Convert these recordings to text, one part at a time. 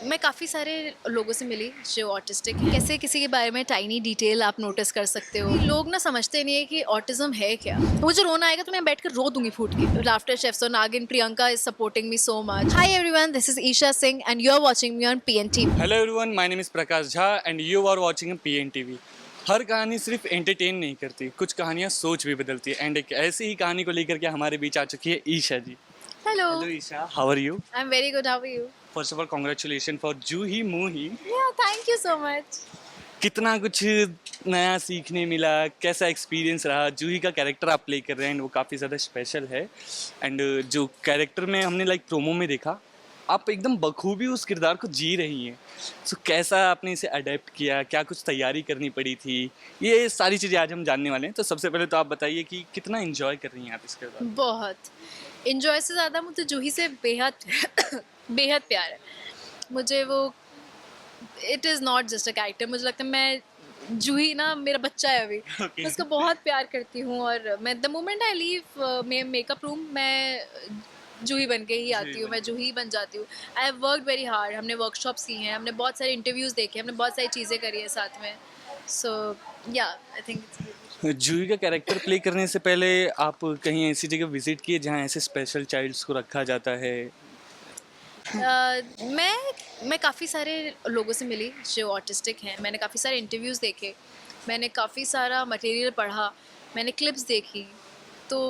मैं काफ़ी सारे लोगों से मिली जो ऑटिस्टिक हैं। कैसे किसी के बारे में टाइनी डिटेल आप नोटिस कर सकते हो। लोग ना समझते नहीं है कि ऑटिज्म है क्या। मुझे रोना आएगा तो मैं बैठ कर रो दूंगी फूट के। Laughter Chef so Naagin Priyanka is supporting me so much. Hi everyone, this is Isha Singh and you are watching me on PNT। Hello everyone, my name is Prakash Jha and you are watching PNTV। हर कहानी सिर्फ एंटरटेन नहीं करती, कुछ कहानियाँ सोच भी बदलती है। एंड एक ऐसी ही कहानी को लेकर के हमारे बीच आ चुकी है Isha ji. Hello, hello Isha, how are you? I am very good, how are you? First of all congratulation for Juhi Muhi. Yeah thank you so much. कितना कुछ नया सीखने मिला, कैसा एक्सपीरियंस रहा? जूही का कैरेक्टर आप प्ले कर रहे हैं एंड वो काफ़ी ज़्यादा स्पेशल है। एंड जो कैरेक्टर में हमने लाइक प्रोमो में देखा, आप एकदम बखूबी उस किरदार को जी रही हैं। सो कैसा आपने इसे अडेप्ट किया, क्या कुछ तैयारी करनी पड़ी थी? ये सारी चीज़ें आज हम जानने वाले हैं। तो सबसे पहले तो आप बताइए कि कितना एंजॉय कर रही हैं आप इस किरदार को? बहुत इंजॉय से ज़्यादा मुझे जूही से बेहद बेहद प्यार है। मुझे वो it is not just a character, मुझे लगता है मैं जूही ना मेरा बच्चा है अभी। Okay. मैं उसको बहुत प्यार करती हूँ और मैं the moment I leave makeup room मैं जूही बन के ही आती हूँ, मैं जूही बन जाती हूँ। I have worked very hard, हमने वर्कशॉप्स की हैं, हमने बहुत सारे इंटरव्यूज़ देखे, हमने बहुत सारी चीज़ें करी है साथ में। सो या आई थिंक जूही का कैरेक्टर प्ले करने से पहले आप कहीं ऐसी जगह विजिट किए जहाँ ऐसे स्पेशल चाइल्ड्स को रखा जाता है? मैं काफ़ी सारे लोगों से मिली जो ऑटिस्टिक हैं। मैंने काफ़ी सारे इंटरव्यूज़ देखे, मैंने काफ़ी सारा मटेरियल पढ़ा, मैंने क्लिप्स देखी। तो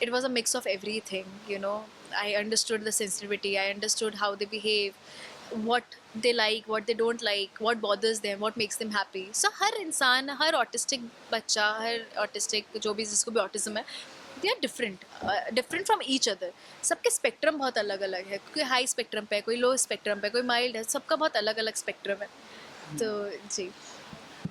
it was a mix of everything, you know. I understood the sensitivity, I understood how they behave, what they like, what they don't like, what bothers them, what makes them happy. So हर इंसान, हर autistic बच्चा, हर autistic जो भी जिसको भी autism है, they are different from each other. सबके spectrum बहुत अलग अलग है। कोई हाई स्पेक्ट्रम पे है, कोई लो स्पेक्ट्रम पे है, कोई माइल्ड है, सबका बहुत अलग अलग स्पेक्ट्रम है। तो जी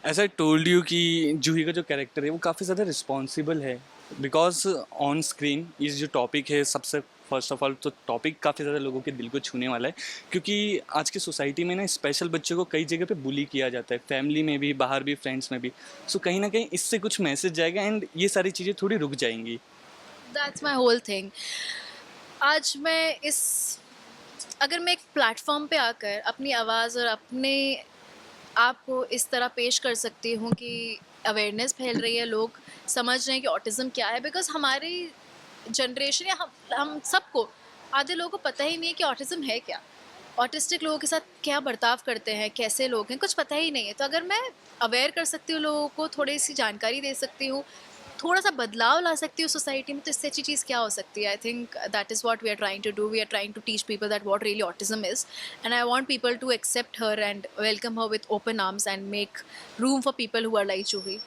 एज आई टोल्ड यू कि जूही का जो कैरेक्टर है वो काफ़ी ज़्यादा रिस्पॉन्सिबल है। बिकॉज ऑन स्क्रीन ये जो टॉपिक है, सबसे फर्स्ट ऑफ ऑल तो टॉपिक काफ़ी ज़्यादा लोगों के दिल को छूने वाला है। क्योंकि आज की सोसाइटी में ना स्पेशल बच्चों को कई जगह पे बुली किया जाता है, फैमिली में भी, बाहर भी, फ्रेंड्स में भी। सो कहीं ना कहीं इससे कुछ मैसेज जाएगा एंड ये सारी चीज़ें थोड़ी रुक जाएंगी। That's my whole thing. आज मैं इस अगर मैं एक प्लेटफॉर्म पे आकर अपनी आवाज़ और अपने आप को इस तरह पेश कर सकती हूँ कि अवेयरनेस फैल रही है, लोग समझ रहे हैं कि ऑटिज़म क्या है। बिकॉज हमारी जनरेशन या हम सबको, आधे लोगों को पता ही नहीं है कि ऑटिज़म है क्या, ऑटिस्टिक लोगों के साथ क्या बर्ताव करते हैं, कैसे लोग हैं, कुछ पता ही नहीं है। तो अगर मैं अवेयर कर सकती हूँ लोगों को, थोड़ी सी जानकारी दे सकती हूँ, थोड़ा सा बदलाव ला सकती हूँ सोसाइटी में, तो इससे अच्छी चीज़ क्या हो सकती है। I think that is what we are trying to do. We are trying to teach people that what really autism is, and I want people to accept her and welcome her with open arms and make room for people who are like Juhi.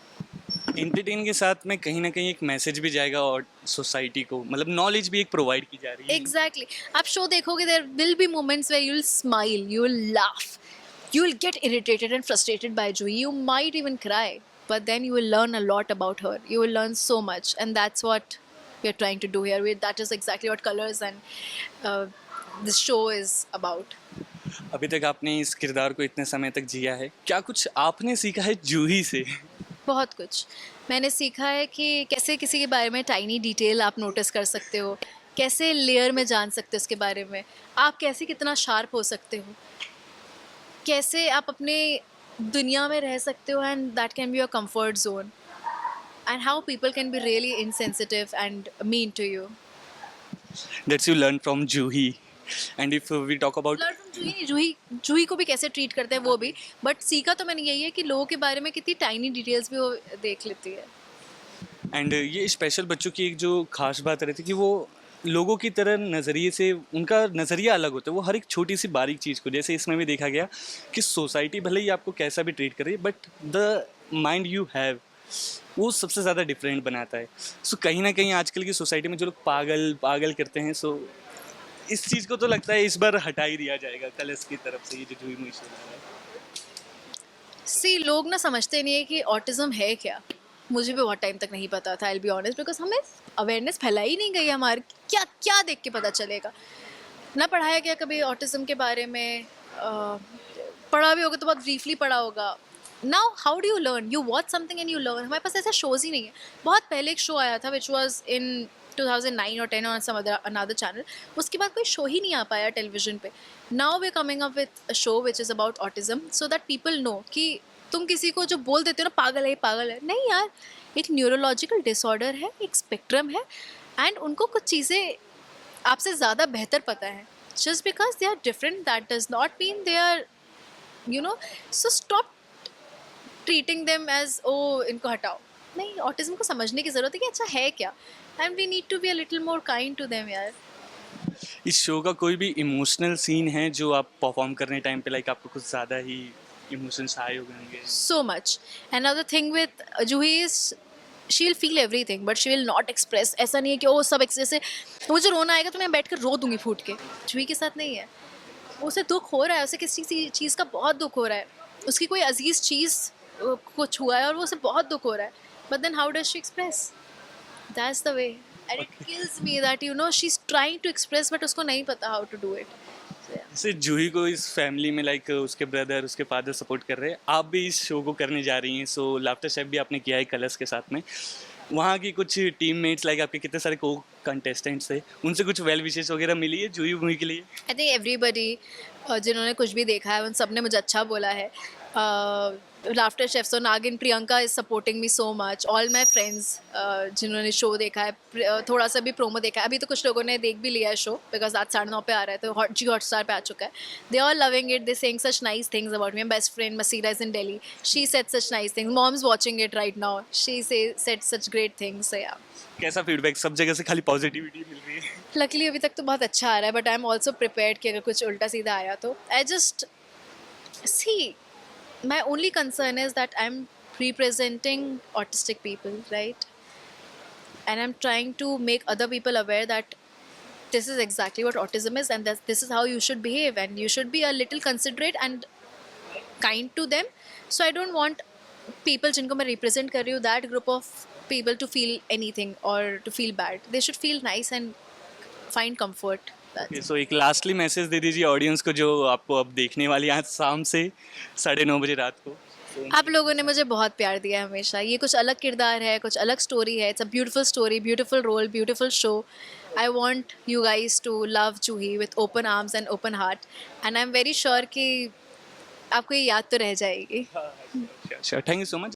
Entertain के साथ में कहीं ना कहीं एक message भी जाएगा और सोसाइटी को मतलब नॉलेज भी एक प्रोवाइड की जा रही है। एग्जैक्टली आप शो देखोगे, there will be moments where you will smile, you will laugh, you will get irritated and frustrated by Juhi. You might even cry, but then you will learn a lot about her. You will learn so much, and that's what we are trying to do here. That is exactly what Colors and this show is about. अभी तक आपने इस किरदार को इतने समय तक जिया है, क्या कुछ आपने सीखा है जूही से? बहुत कुछ मैंने सीखा है कि कैसे किसी के बारे में टाइनी डिटेल आप नोटिस कर सकते हो, कैसे लेयर में जान सकते हो उसके बारे में, आप कैसे कितना शार्प हो सकते हो, कैसे आप अपने दुनिया में रह सकते हो, and that can be your comfort zone, and how people can be really insensitive and mean to you. That's you learn from Juhi. And if we talk about learn from Juhi, Juhi को भी कैसे ट्रीट करते हैं वो भी, बट सीखा तो मैंने यही है कि लोगों के बारे में कितनी टाइनी डिटेल्स भी वो देख लेती है। एंड ये स्पेशल बच्चों की एक जो खास बात रहती है कि वो लोगों की तरह नज़रिए से, उनका नज़रिया अलग होता है। वो हर एक छोटी सी बारीक चीज़ को, जैसे इसमें भी देखा गया कि सोसाइटी भले ही आपको कैसा भी ट्रीट कर रही है, but the mind you have वो सबसे ज़्यादा डिफरेंट बनाता है। सो कहीं ना कहीं आजकल की सोसाइटी में जो लोग पागल पागल करते हैं, सो इस चीज़ को तो लगता है इस बार हटा ही दिया जाएगा कलर्स की तरफ से, ये जो जूही मूवी है। सी लोग ना समझते नहीं है कि ऑटिज्म है क्या। मुझे भी बहुत टाइम तक नहीं पता था, I will be honest, because हमें अवेयरनेस फैलाई नहीं गई हमारे। क्या क्या देख के पता चलेगा, ना पढ़ाया गया कभी ऑटिज्म के बारे में। पढ़ा भी होगा तो बहुत ब्रीफली पढ़ा होगा। Now how do you learn, you watch something and you learn. हमारे पास ऐसा शोज़ ही नहीं है। बहुत पहले एक शो आया था विच वॉज इन 2009 और 10 on some other another channel. उसके बाद कोई शो ही नहीं आ पाया टेलीविजन पे. Now we're coming up with a show which is about autism so that people know कि तुम किसी को जो बोल देते हो ना पागल है, नहीं यार, एक न्यूरोलॉजिकल डिसऑर्डर है, एक स्पेक्ट्रम है, एंड उनको कुछ चीज़ें आपसे ज़्यादा बेहतर पता है. Just because they are different, that does not mean they are, you know, so stop treating them as, oh, इनको हटाओ. नहीं, ऑटिज्म को समझने की ज़रूरत है कि अच्छा है क्या, and we need to be a little more kind to them यार. इस शो का कोई भी इमोशनल सीन है जो आप परफॉर्म करने टाइम पे लाइक आपको कुछ ज़्यादा ही इमोशंस आए हो गए होंगे? So much. Another thing with Juhi is she'll feel everything but she will not express. ऐसा नहीं है कि ओ सब जैसे मुझे रोना आएगा तो मैं बैठ कर रो दूंगी फूट के. जूही के साथ नहीं है. उसे दुख हो रहा है, उसे किसी चीज़ का बहुत दुख हो रहा है, उसकी कोई अजीज चीज़ कुछ हुआ है और वो उसे बहुत दुख हो रहा है. But then how does she express? That's the way. And it kills me that, you know, she's trying to express but उसको नहीं पता how to do it. So, yeah. जैसे जूही को इस फैमिली में लाइक उसके ब्रदर उसके फादर सपोर्ट कर रहे हैं, आप भी इस शो को करने जा रही हैं. सो लाफ्टर शेफ भी आपने किया है कलर्स के साथ में. वहाँ की कुछ टीममेट्स लाइक आपके कितने सारे को कंटेस्टेंट्स थे, उनसे कुछ वेल विशेस वगैरह मिली है जूही मूवी के लिए? आई थिंक एवरीबडी जिन्होंने कुछ भी देखा है उन सब ने मुझे अच्छा बोला है. Laughter Chef, so Naagin, Priyanka is supporting me so much. All my friends जिन्होंने शो देखा है, थोड़ा सा भी प्रोमो देखा है, अभी तो कुछ लोगों ने देख भी लिया है शो बिकॉज आज 9:30 पे आ रहा है तो हॉटस्टार पे आ चुका है. They are loving it, they saying such nice things about me. Best friend Masira is in Delhi, she said such nice things. Mom's watching it right now, she said such great things. Yeah कैसा feedback? सब जगह से खाली positivity मिल रही है. Luckily अभी तक तो बहुत अच्छा आ रहा है but I am also prepared कि अगर कुछ उल्टा सीधा आया तो I just see. My only concern is that I'm representing autistic people, right? And I'm trying to make other people aware that this is exactly what autism is and that this is how you should behave and you should be a little considerate and kind to them. So I don't want people जिनको मैं represent कर रही हूँ, that group of people to feel anything or to feel bad. They should feel nice and find comfort. सो एक lastly message दे दीजिए audience को जो आपको अब देखने वाली है आज शाम से 9:30 बजे रात को. आप लोगों ने मुझे बहुत प्यार दिया है हमेशा. ये कुछ अलग किरदार है, कुछ अलग स्टोरी है. It's a beautiful story, beautiful role, beautiful show. I want you guys to love Juhi with open arms and open heart and I am very sure कि आपको ये याद तो रह जाएगी. Sure, thank you so much.